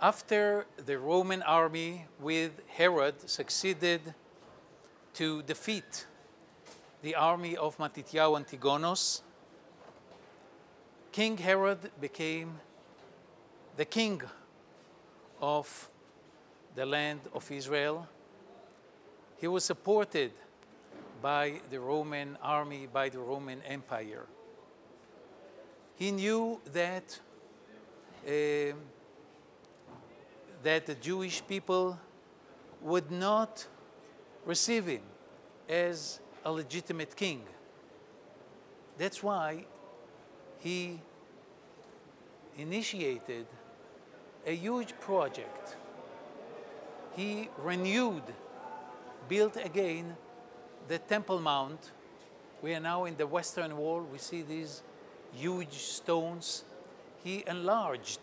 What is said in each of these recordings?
After the Roman army with Herod succeeded to defeat the army of Matityahu Antigonos, King Herod became the king of the land of Israel. He was supported by the Roman army, by the Roman Empire. He knew that the Jewish people would not receive him as a legitimate king. That's why he initiated a huge project. He renewed, built again the Temple Mount. We are now in the Western Wall. We see these huge stones. He enlarged,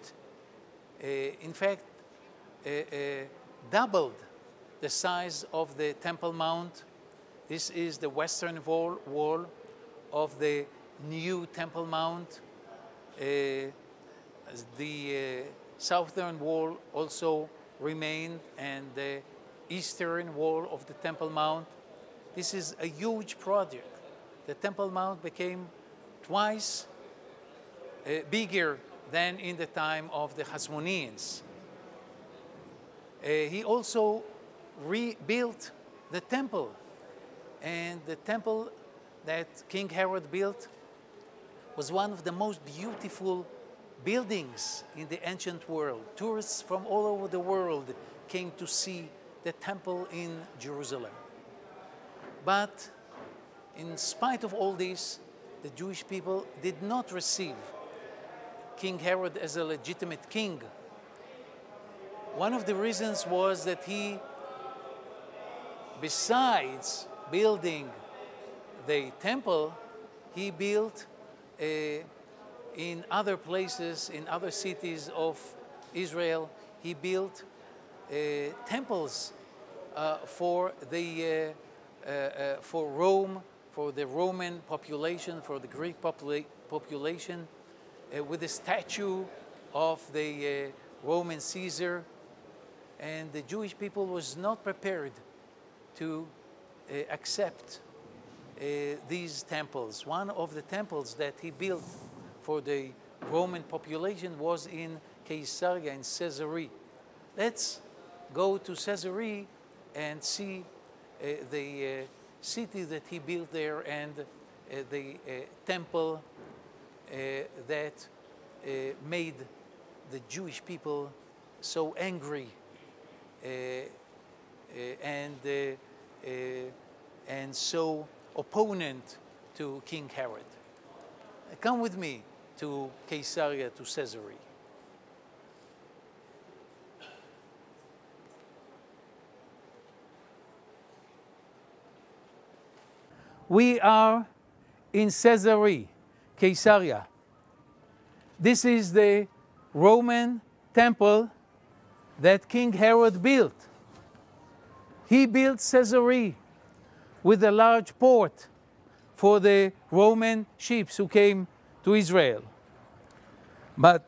in fact, doubled the size of the Temple Mount. This is the Western wall of the new Temple Mount. The Southern wall also remained, and the Eastern wall of the Temple Mount. This is a huge project. The Temple Mount became twice bigger than in the time of the Hasmoneans. He also rebuilt the temple, and the temple that King Herod built was one of the most beautiful buildings in the ancient world. Tourists from all over the world came to see the temple in Jerusalem. But in spite of all this, the Jewish people did not receive King Herod as a legitimate king. One of the reasons was that he, besides building the temple, he built in other places, in other cities of Israel, he built temples for Rome, for the Roman population, for the Greek population, with the statue of the Roman Caesar. And the Jewish people was not prepared to accept these temples. One of the temples that he built for the Roman population was in Caesarea, in Caesarea. Let's go to Caesarea and see the city that he built there, and the temple that made the Jewish people so angry and so opponent to King Herod. Come with me to Caesarea, to Caesarea. We are in Caesarea. This is the Roman temple that King Herod built. He built Caesarea with a large port for the Roman ships who came to Israel. But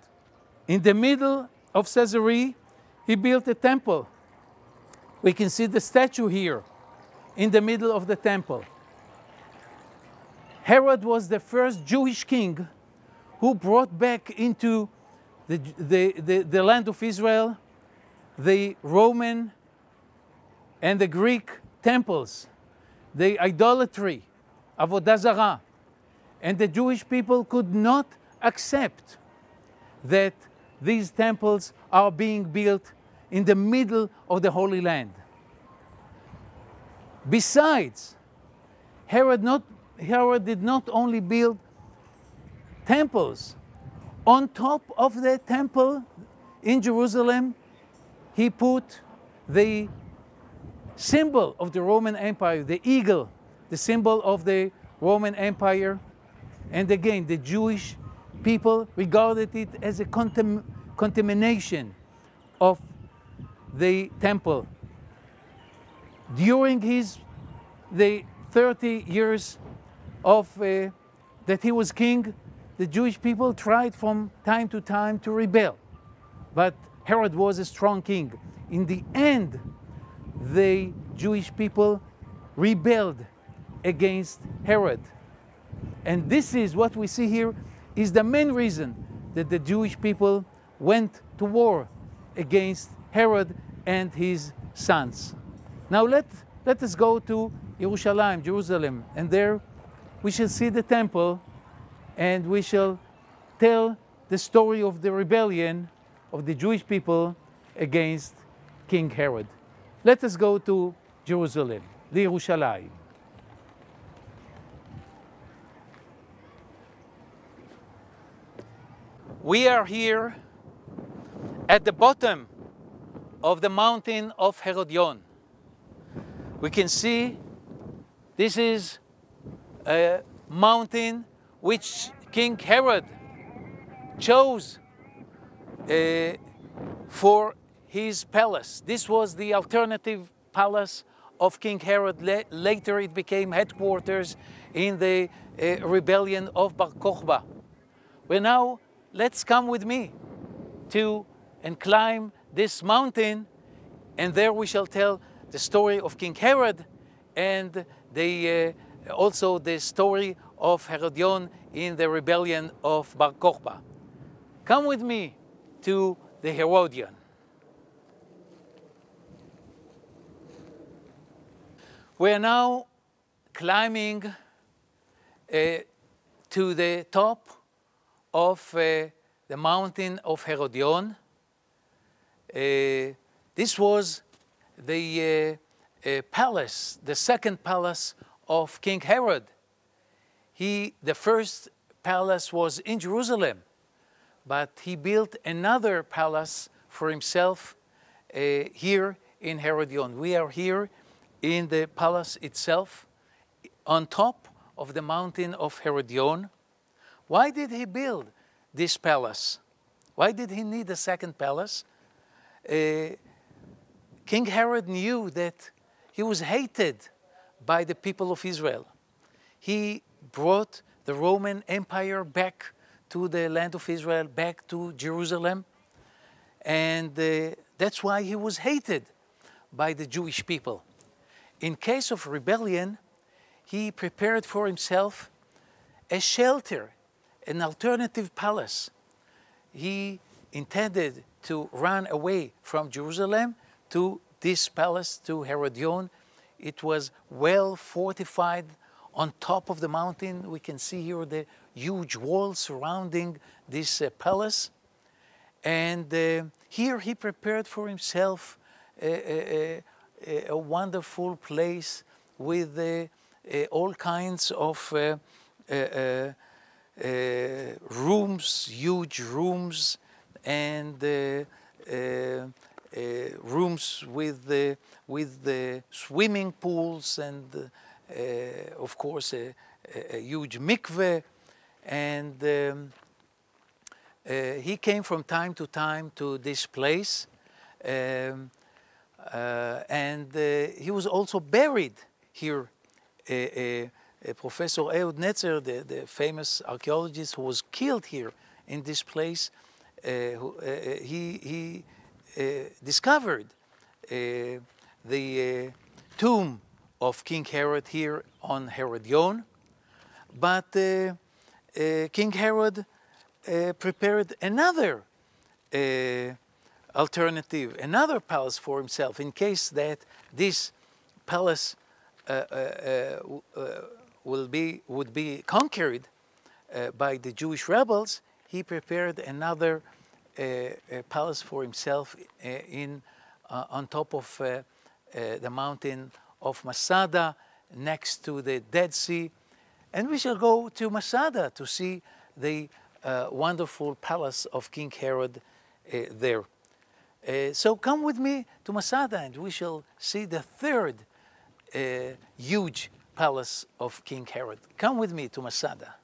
in the middle of Caesarea, he built a temple. We can see the statue here in the middle of the temple. Herod was the first Jewish king who brought back into the land of Israel the Roman and the Greek temples, the idolatry, Avodah Zarah. And the Jewish people could not accept that these temples are being built in the middle of the Holy Land. Besides, Herod did not only build temples. On top of the temple in Jerusalem, he put the symbol of the Roman Empire, the eagle, the symbol of the Roman Empire. And again, the Jewish people regarded it as a contamination of the temple. During the 30 years that he was king, the Jewish people tried from time to time to rebel. But Herod was a strong king. In the end, the Jewish people rebelled against Herod. And this is what we see here is the main reason that the Jewish people went to war against Herod and his sons. Now let us go to Jerusalem, and there we shall see the temple, and we shall tell the story of the rebellion of the Jewish people against King Herod. Let us go to Jerusalem, לירושלים. We are here at the bottom of the mountain of Herodion. We can see this is a mountain which King Herod chose for his palace. This was the alternative palace of King Herod. Later it became headquarters in the rebellion of Bar Kokhba. Well, now let's come with me and climb this mountain, and there we shall tell the story of King Herod and also the story of Herodion in the rebellion of Bar Kokhba. Come with me to the Herodion. We are now climbing to the top of the mountain of Herodion. This was the palace, the second palace of King Herod. The first palace was in Jerusalem, but he built another palace for himself here in Herodion. We are here in the palace itself, on top of the mountain of Herodion. Why did he build this palace? Why did he need a second palace? King Herod knew that he was hated by the people of Israel. He brought the Roman Empire back to the land of Israel, back to Jerusalem, and that's why he was hated by the Jewish people. In case of rebellion, he prepared for himself a shelter, an alternative palace. He intended to run away from Jerusalem to this palace, to Herodion. It was well fortified on top of the mountain. We can see here the huge walls surrounding this palace. And here he prepared for himself a wonderful place with all kinds of rooms, huge rooms, and rooms with the swimming pools, and of course a huge mikveh. And he came from time to time to this place, and he was also buried here. Professor Ehud Netzer, the famous archaeologist who was killed here in this place, he discovered the tomb of King Herod here on Herodion. But King Herod prepared another alternative, another palace for himself, in case that this palace would be conquered by the Jewish rebels. He prepared another palace for himself on top of the mountain of Masada, next to the Dead Sea. And we shall go to Masada to see the wonderful palace of King Herod there. So come with me to Masada, and we shall see the third huge palace of King Herod. Come with me to Masada.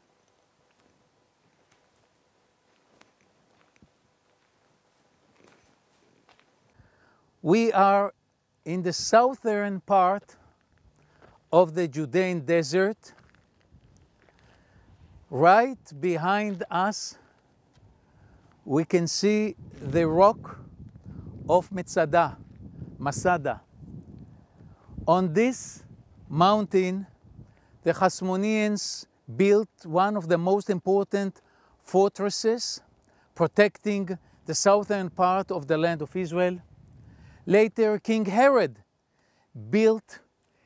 We are in the southern part of the Judean desert. Right behind us, we can see the rock of Masada. On this mountain, the Hasmoneans built one of the most important fortresses protecting the southern part of the land of Israel. Later, King Herod built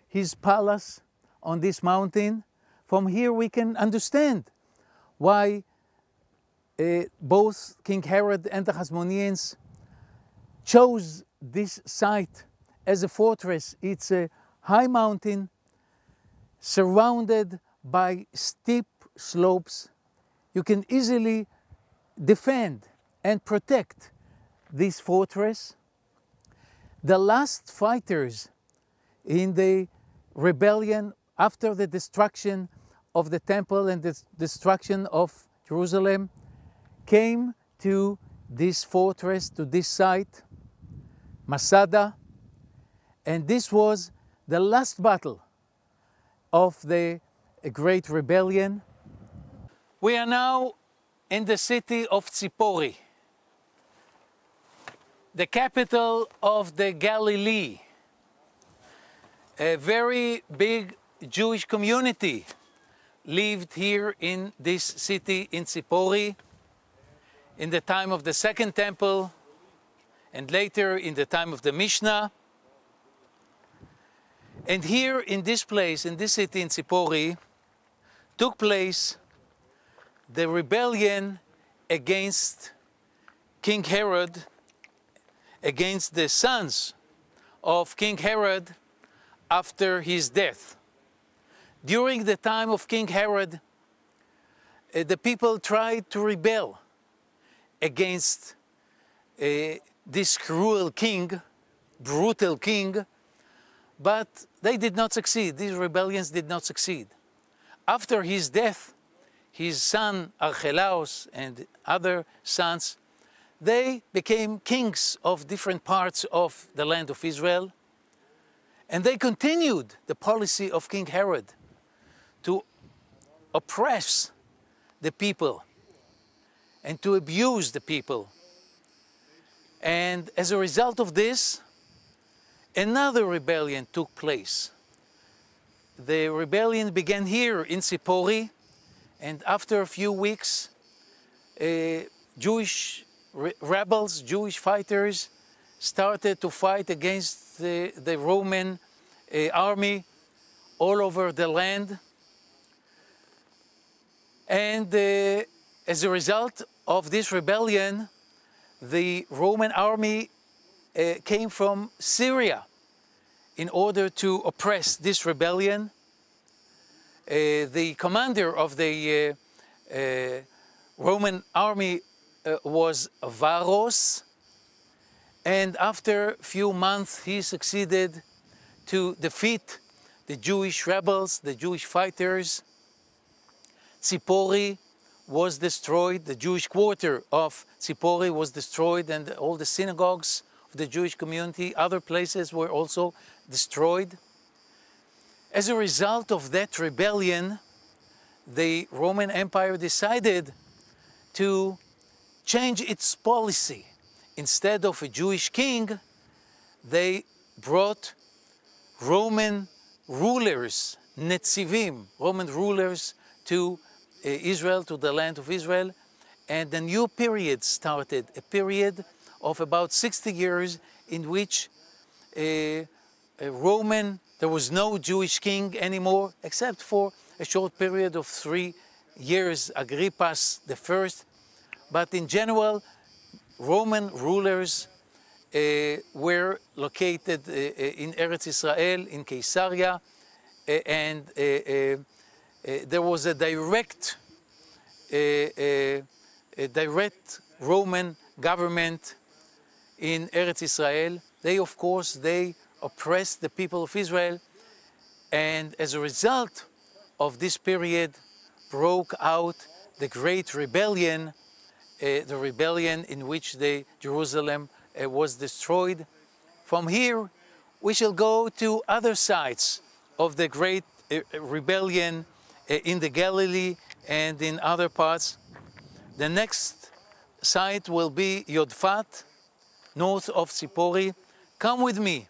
his palace on this mountain. From here we can understand why both King Herod and the Hasmoneans chose this site as a fortress. It's a high mountain surrounded by steep slopes. You can easily defend and protect this fortress. The last fighters in the rebellion after the destruction of the temple and the destruction of Jerusalem came to this fortress, to this site, Masada, and this was the last battle of the Great Rebellion. We are now in the city of Tzipori, the capital of the Galilee. A very big Jewish community lived here in this city in Tzipori in the time of the Second Temple and later in the time of the Mishnah. And here in this place, in this city in Tzipori, took place the rebellion against King Herod, against the sons of King Herod after his death. During the time of King Herod, the people tried to rebel against this cruel king, brutal king, but they did not succeed. These rebellions did not succeed. After his death, his son Archelaus and other sons, they became kings of different parts of the land of Israel, and they continued the policy of King Herod to oppress the people and to abuse the people. And as a result of this, another rebellion took place. The rebellion began here in Tzipori, and after a few weeks, Jewish rebels, Jewish fighters, started to fight against the Roman army all over the land. And as a result of this rebellion, the Roman army came from Syria in order to oppress this rebellion. The commander of the Roman army was Varus, and after a few months he succeeded to defeat the Jewish rebels, the Jewish fighters. Tzipori was destroyed, the Jewish quarter of Tzipori was destroyed, and all the synagogues of the Jewish community, other places were also destroyed. As a result of that rebellion, the Roman Empire decided to change its policy. Instead of a Jewish king, they brought Roman rulers, Netzivim, Roman rulers to Israel, to the land of Israel, and a new period started, a period of about 60 years in which there was no Jewish king anymore, except for a short period of 3 years, Agrippas I. But in general, Roman rulers were located in Eretz Israel, in Caesarea, and there was a direct Roman government in Eretz Israel. They, of course, they oppressed the people of Israel, and as a result of this period broke out the Great Rebellion, the rebellion in which Jerusalem was destroyed. From here, we shall go to other sites of the Great Rebellion in the Galilee and in other parts. The next site will be Yodfat, north of Sipori. Come with me,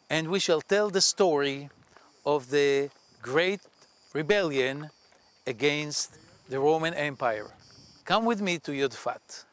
and we shall tell the story of the great rebellion against the Roman Empire. Come with me to Yodfat.